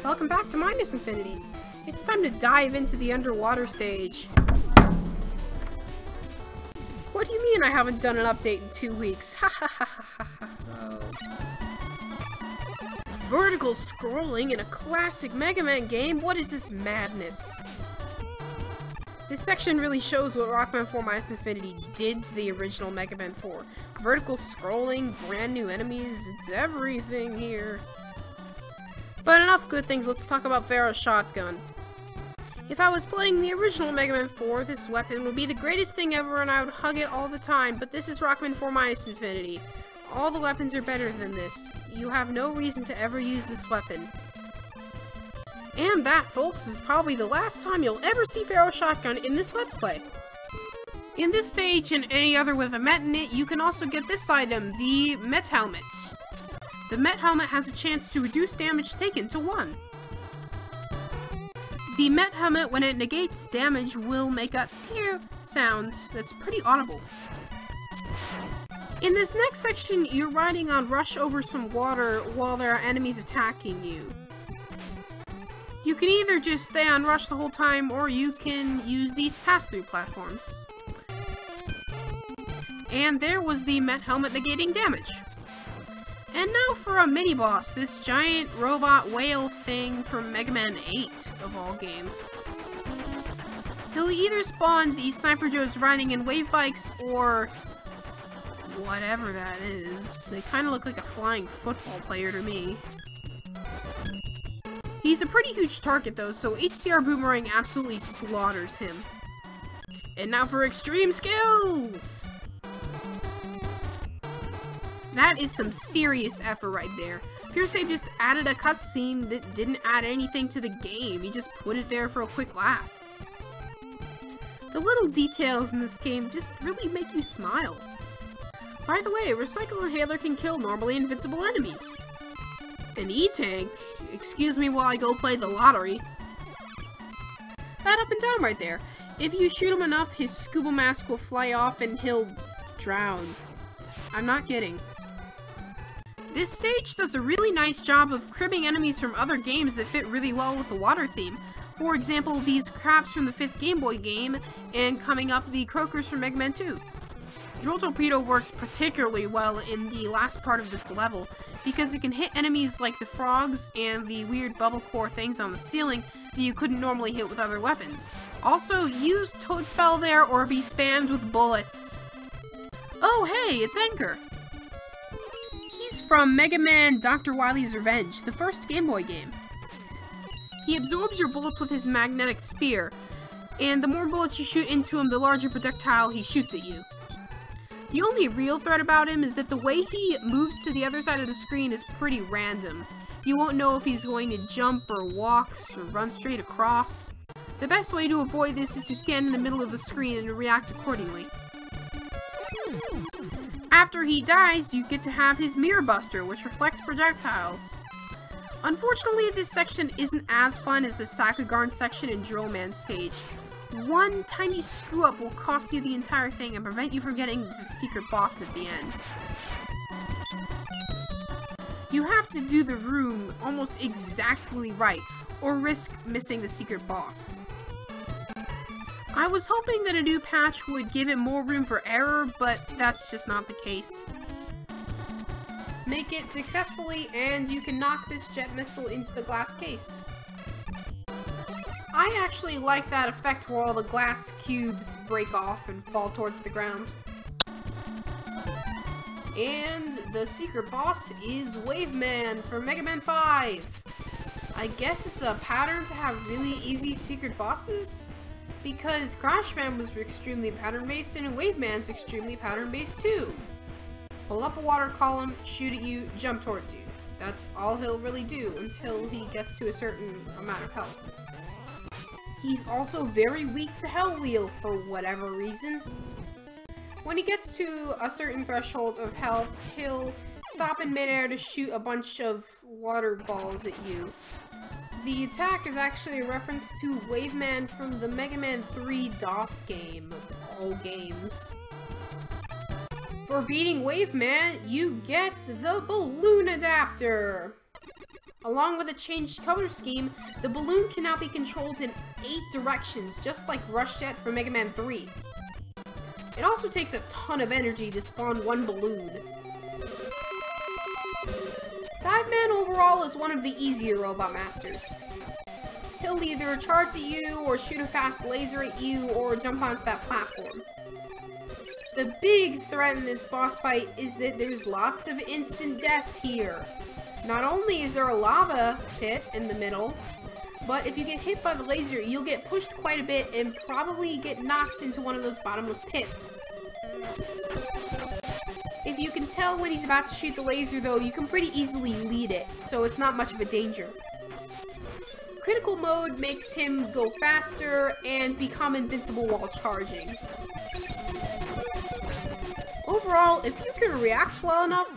Welcome back to Minus Infinity. It's time to dive into the underwater stage. What do you mean I haven't done an update in 2 weeks? Ha ha ha ha ha. Vertical scrolling in a classic Mega Man game? What is this madness? This section really shows what Rockman 4 Minus Infinity did to the original Mega Man 4. Vertical scrolling, brand new enemies, it's everything here. But enough good things, let's talk about Pharaoh's shotgun. If I was playing the original Mega Man 4, this weapon would be the greatest thing ever and I would hug it all the time, but this is Rockman 4 Minus Infinity. All the weapons are better than this. You have no reason to ever use this weapon. And that, folks, is probably the last time you'll ever see Pharaoh's shotgun in this Let's Play. In this stage and any other with a Met in it, you can also get this item, the Met Helmet. The Met Helmet has a chance to reduce damage taken to 1. The Met Helmet, when it negates damage, will make a ear sound that's pretty audible. In this next section, you're riding on Rush over some water while there are enemies attacking you. You can either just stay on Rush the whole time, or you can use these pass-through platforms. And there was the Met Helmet negating damage. And now for a mini-boss, this giant robot whale thing from Mega Man 8, of all games. He'll either spawn the Sniper Joes riding in wave bikes, or whatever that is. They kind of look like a flying football player to me. He's a pretty huge target though, so HCR Boomerang absolutely slaughters him. And now for extreme skills! That is some serious effort right there. PureSave just added a cutscene that didn't add anything to the game. He just put it there for a quick laugh. The little details in this game just really make you smile. By the way, Recycle Inhaler can kill normally invincible enemies. An E-Tank? Excuse me while I go play the lottery. That up and down right there. If you shoot him enough, his scuba mask will fly off and he'll drown. I'm not kidding. This stage does a really nice job of cribbing enemies from other games that fit really well with the water theme. For example, these crabs from the 5th Game Boy game, and coming up, the croakers from Mega Man 2. Drill Torpedo works particularly well in the last part of this level, because it can hit enemies like the frogs and the weird bubble core things on the ceiling that you couldn't normally hit with other weapons. Also, use Toad Spell there or be spammed with bullets. Oh hey, it's Edgar! He's from Mega Man Dr. Wily's Revenge, the first Game Boy game. He absorbs your bullets with his magnetic spear, and the more bullets you shoot into him, the larger projectile he shoots at you. The only real threat about him is that the way he moves to the other side of the screen is pretty random. You won't know if he's going to jump or walk or run straight across. The best way to avoid this is to stand in the middle of the screen and react accordingly. After he dies, you get to have his Mirror Buster, which reflects projectiles. Unfortunately, this section isn't as fun as the Sakugarn section and Drill Man stage. One tiny screw-up will cost you the entire thing and prevent you from getting the secret boss at the end. You have to do the room almost exactly right, or risk missing the secret boss. I was hoping that a new patch would give it more room for error, but that's just not the case. Make it successfully, and you can knock this jet missile into the glass case. I actually like that effect where all the glass cubes break off and fall towards the ground. And the secret boss is Waveman from Mega Man 5. I guess it's a pattern to have really easy secret bosses? Because Crashman was extremely pattern-based and Waveman's extremely pattern-based too. Pull up a water column, shoot at you, jump towards you. That's all he'll really do until he gets to a certain amount of health. He's also very weak to Hell Wheel for whatever reason. When he gets to a certain threshold of health, he'll stop in midair to shoot a bunch of water balls at you. The attack is actually a reference to Waveman from the Mega Man 3 DOS game of all games. For beating Waveman, you get the balloon adapter. Along with a changed color scheme, the balloon can now be controlled in 8 directions, just like Rush Jet from Mega Man 3. It also takes a ton of energy to spawn one balloon. Dive Man overall is one of the easier Robot Masters. He'll either charge at you, or shoot a fast laser at you, or jump onto that platform. The big threat in this boss fight is that there's lots of instant death here. Not only is there a lava pit in the middle, but if you get hit by the laser, you'll get pushed quite a bit and probably get knocked into one of those bottomless pits. If you can tell when he's about to shoot the laser though, you can pretty easily lead it, so it's not much of a danger. Critical mode makes him go faster and become invincible while charging. Overall, if you can react well enough,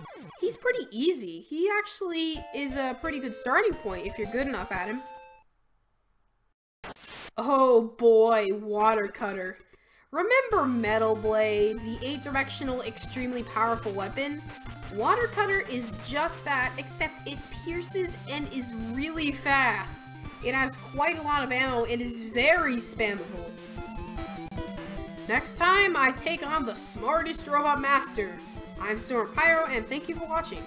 he's pretty easy. He actually is a pretty good starting point if you're good enough at him. Oh boy, Water Cutter. Remember Metal Blade, the 8-directional extremely powerful weapon? Water Cutter is just that, except it pierces and is really fast. It has quite a lot of ammo and is very spammable. Next time, I take on the smartest Robot Master. I'm Storm Pyro, and thank you for watching.